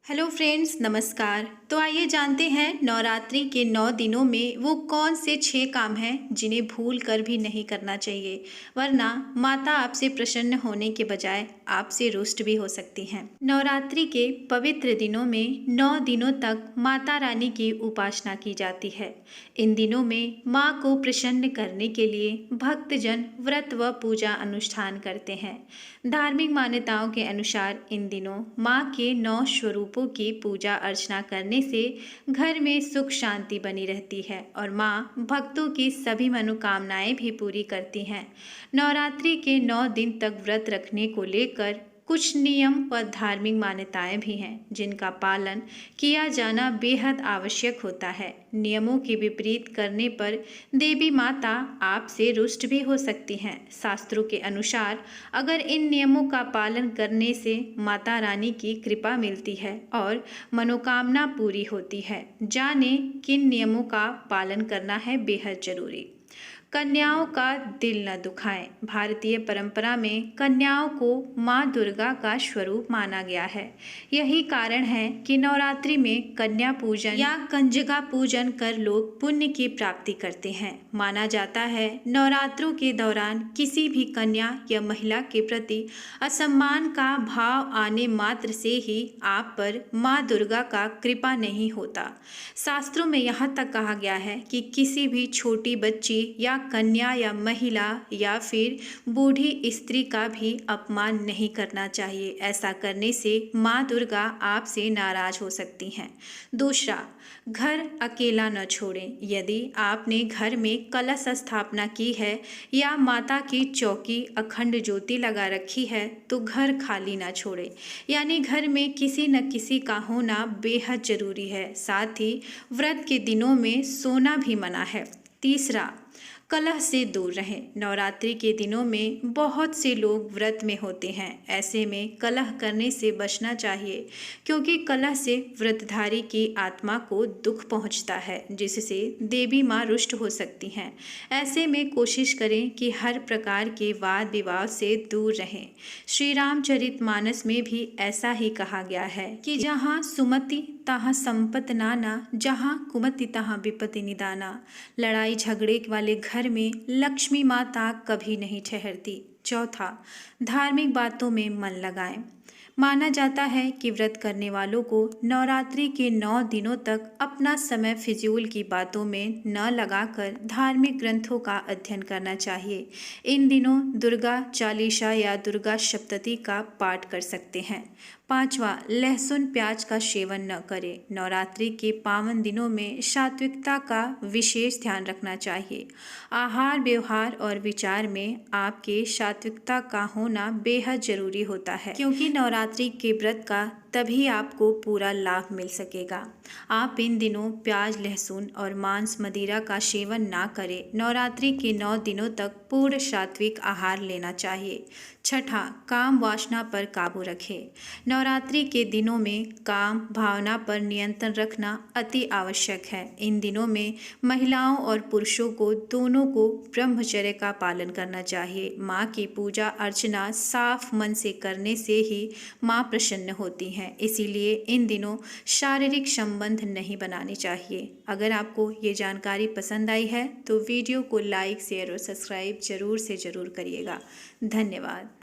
Hello friends, नमस्कार। तो आइए जानते हैं नवरात्रि के 9 दिनों में वो कौन से 6 काम हैं जिन्हें भूल कर भी नहीं करना चाहिए, वरना माता आपसे प्रसन्न होने के बजाय आपसे रुष्ट भी हो सकती हैं। नवरात्रि के पवित्र दिनों में 9 दिनों तक माता रानी की उपासना की जाती है। इन दिनों में माँ को प्रसन्न करने के लिए भक्तजन व्रत व पूजा अनुष्ठान करते हैं। धार्मिक मान्यताओं के अनुसार इन दिनों माँ के 9 स्वरूपों की पूजा अर्चना करने से घर में सुख शांति बनी रहती है और माँ भक्तों की सभी मनोकामनाएं भी पूरी करती हैं। नवरात्रि के 9 दिन तक व्रत रखने को लेकर कुछ नियम व धार्मिक मान्यताएं भी हैं जिनका पालन किया जाना बेहद आवश्यक होता है। नियमों के विपरीत करने पर देवी माता आपसे रुष्ट भी हो सकती हैं। शास्त्रों के अनुसार अगर इन नियमों का पालन करने से माता रानी की कृपा मिलती है और मनोकामना पूरी होती है। जाने किन नियमों का पालन करना है बेहद जरूरी। कन्याओं का दिल न दुखाएं। भारतीय परंपरा में कन्याओं को माँ दुर्गा का स्वरूप माना गया है। यही कारण है कि नवरात्रि में कन्या पूजन या कंजका पूजन कर लोग पुण्य की प्राप्ति करते हैं। माना जाता है नवरात्रों के दौरान किसी भी कन्या या महिला के प्रति असम्मान का भाव आने मात्र से ही आप पर माँ दुर्गा का कृपा नहीं होता। शास्त्रों में यहाँ तक कहा गया है कि किसी भी छोटी बच्ची या कन्या या महिला या फिर बूढ़ी स्त्री का भी अपमान नहीं करना चाहिए। ऐसा करने से माँ दुर्गा आपसे नाराज हो सकती हैं। दूसरा, घर अकेला न छोड़ें। यदि आपने घर में कलश स्थापना की है या माता की चौकी अखंड ज्योति लगा रखी है तो घर खाली न छोड़ें। यानी घर में किसी न किसी का होना बेहद जरूरी है। साथ ही व्रत के दिनों में सोना भी मना है। तीसरा, कलह से दूर रहें। नवरात्रि के दिनों में बहुत से लोग व्रत में होते हैं। ऐसे में कलह करने से बचना चाहिए क्योंकि कलह से व्रतधारी की आत्मा को दुख पहुंचता है जिससे देवी माँ रुष्ट हो सकती हैं। ऐसे में कोशिश करें कि हर प्रकार के वाद विवाद से दूर रहें। श्री रामचरितमानस में भी ऐसा ही कहा गया है कि जहाँ सुमति तहाँ संपत नाना, जहाँ कुमति तहाँ विपत्ति निदाना। लड़ाई झगड़े वाले घर में लक्ष्मी माता कभी नहीं ठहरती। चौथा, धार्मिक बातों में मन लगाएं। माना जाता है कि व्रत करने वालों को नवरात्रि के 9 दिनों तक अपना समय फिजूल की बातों में न लगाकर धार्मिक ग्रंथों का अध्ययन करना चाहिए। इन दिनों दुर्गा चालीसा या दुर्गा सप्तती का पाठ कर सकते हैं। पांचवा, लहसुन प्याज का सेवन न करें। नवरात्रि के पावन दिनों में सात्विकता का विशेष ध्यान रखना चाहिए। आहार व्यवहार और विचार में आपके सात्विकता का होना बेहद जरूरी होता है क्योंकि नवरात्रि के व्रत का तभी आपको पूरा लाभ मिल सकेगा। आप इन दिनों प्याज लहसुन और मांस मदिरा का सेवन ना करें। नवरात्रि के 9 दिनों तक पूर्ण सात्विक आहार लेना चाहिए। छठा, काम वासना पर काबू रखें। नवरात्रि के दिनों में काम भावना पर नियंत्रण रखना अति आवश्यक है। इन दिनों में महिलाओं और पुरुषों को दोनों को ब्रह्मचर्य का पालन करना चाहिए। माँ की पूजा अर्चना साफ मन से करने से ही माँ प्रसन्न होती हैं। इसीलिए इन दिनों शारीरिक संबंध नहीं बनाने चाहिए। अगर आपको ये जानकारी पसंद आई है तो वीडियो को लाइक शेयर और सब्सक्राइब जरूर से जरूर करिएगा। धन्यवाद।